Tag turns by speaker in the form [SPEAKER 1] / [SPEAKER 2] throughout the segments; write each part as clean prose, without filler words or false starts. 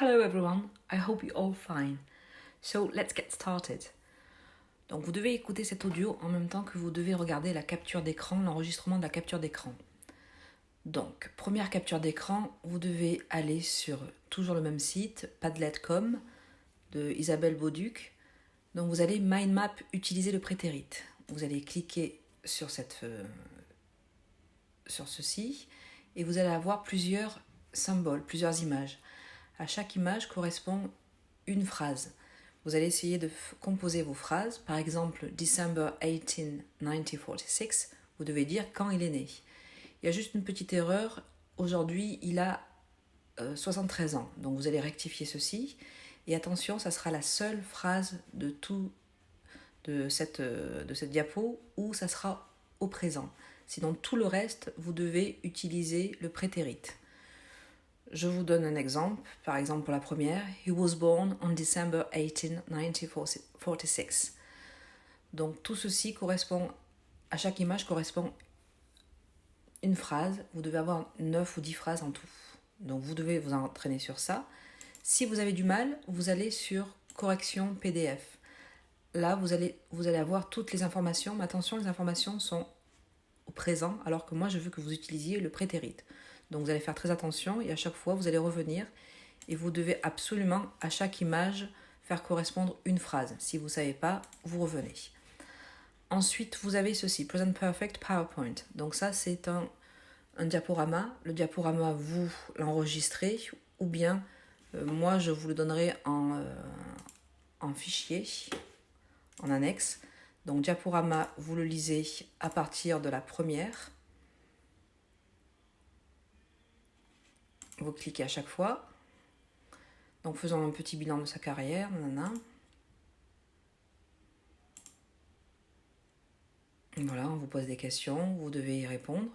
[SPEAKER 1] Hello everyone, I hope you're all fine. So let's get started. Donc vous devez écouter cet audio en même temps que vous devez regarder la capture d'écran, l'enregistrement de la capture d'écran. Donc, première capture d'écran, vous devez aller sur toujours le même site, Padlet.com de Isabelle Bauduc. Donc vous allez Mind Map, utiliser le prétérit. Vous allez cliquer sur ceci et vous allez avoir plusieurs symboles, plusieurs images. À chaque image correspond une phrase. Vous allez essayer de composer vos phrases. Par exemple, December 18, 1946, vous devez dire quand il est né. Il y a juste une petite erreur. Aujourd'hui, il a 73 ans. Donc vous allez rectifier ceci. Et attention, ça sera la seule phrase de cette diapo où ça sera au présent. Sinon, tout le reste, vous devez utiliser le prétérit. Je vous donne un exemple. Par exemple, pour la première, He was born on December 18, 1946. Donc, tout ceci correspond, à chaque image correspond une phrase. Vous devez avoir 9 ou 10 phrases en tout. Donc, vous devez vous entraîner sur ça. Si vous avez du mal, vous allez sur correction PDF. Là, vous allez avoir toutes les informations. Mais attention, les informations sont au présent, alors que moi, je veux que vous utilisiez le prétérit. Donc vous allez faire très attention et à chaque fois vous allez revenir et vous devez absolument à chaque image faire correspondre une phrase. Si vous ne savez pas, vous revenez. Ensuite vous avez ceci, Present Perfect PowerPoint. Donc ça c'est un diaporama. Le diaporama vous l'enregistrez ou bien moi je vous le donnerai en fichier, en annexe. Donc diaporama vous le lisez à partir de la première. Vous cliquez à chaque fois. Donc faisons un petit bilan de sa carrière. Voilà, on vous pose des questions, vous devez y répondre.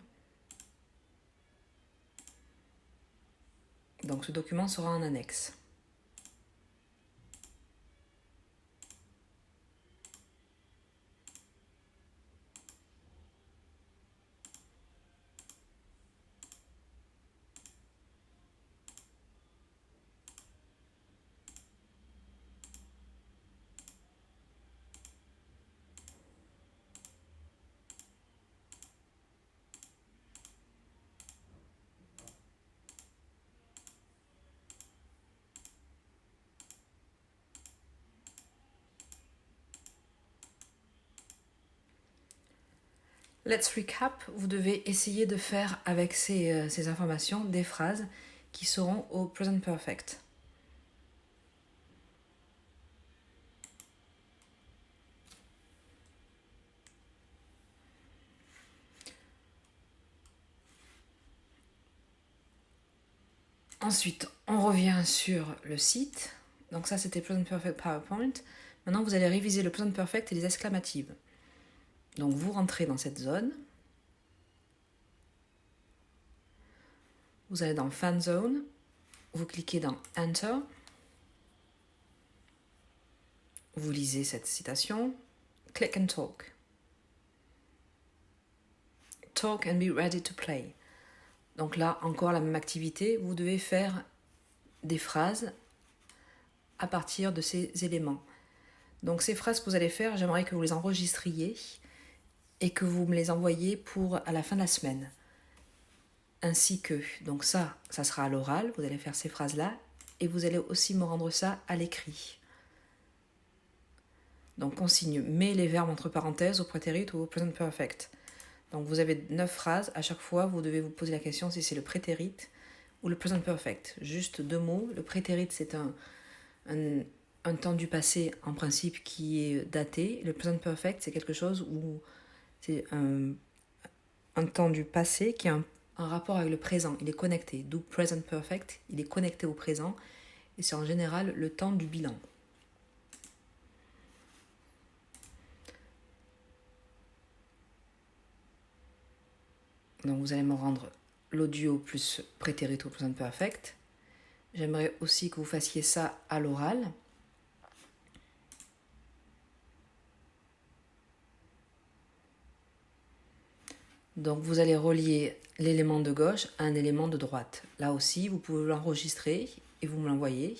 [SPEAKER 1] Donc ce document sera en annexe. Let's recap, vous devez essayer de faire avec ces informations des phrases qui seront au present perfect. Ensuite, on revient sur le site. Donc ça, c'était Present Perfect PowerPoint. Maintenant, vous allez réviser le Present Perfect et les exclamatives. Donc vous rentrez dans cette zone. Vous allez dans Fan Zone. Vous cliquez dans Enter. Vous lisez cette citation. Click and talk. Talk and be ready to play. Donc là, encore la même activité. Vous devez faire des phrases à partir de ces éléments. Donc ces phrases que vous allez faire, j'aimerais que vous les enregistriez et que vous me les envoyiez pour à la fin de la semaine. Ainsi que, donc ça sera à l'oral, vous allez faire ces phrases-là et vous allez aussi me rendre ça à l'écrit. Donc consigne, mets les verbes entre parenthèses au prétérit ou au present perfect. Donc vous avez 9 phrases, à chaque fois vous devez vous poser la question si c'est le prétérit ou le present perfect. Juste 2 mots, le prétérit c'est un temps du passé en principe qui est daté, le present perfect c'est quelque chose où c'est un temps du passé qui a un rapport avec le présent, il est connecté, d'où present perfect, il est connecté au présent et c'est en général le temps du bilan. Donc vous allez me rendre l'audio plus prétérit au present perfect. J'aimerais aussi que vous fassiez ça à l'oral. Donc vous allez relier l'élément de gauche à un élément de droite. Là aussi, vous pouvez l'enregistrer et vous me l'envoyez.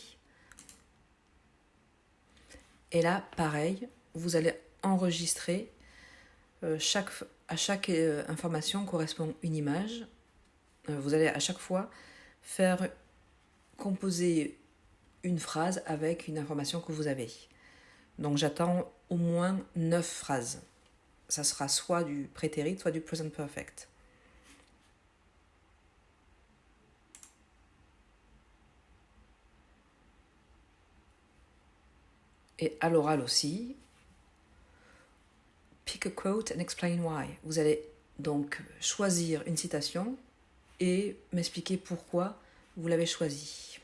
[SPEAKER 1] Et là, pareil, vous allez enregistrer à chaque information correspond une image. Vous allez à chaque fois faire composer une phrase avec une information que vous avez. Donc j'attends au moins 9 phrases. Ça sera soit du prétérit, soit du present perfect. Et à l'oral aussi, pick a quote and explain why. Vous allez donc choisir une citation et m'expliquer pourquoi vous l'avez choisie.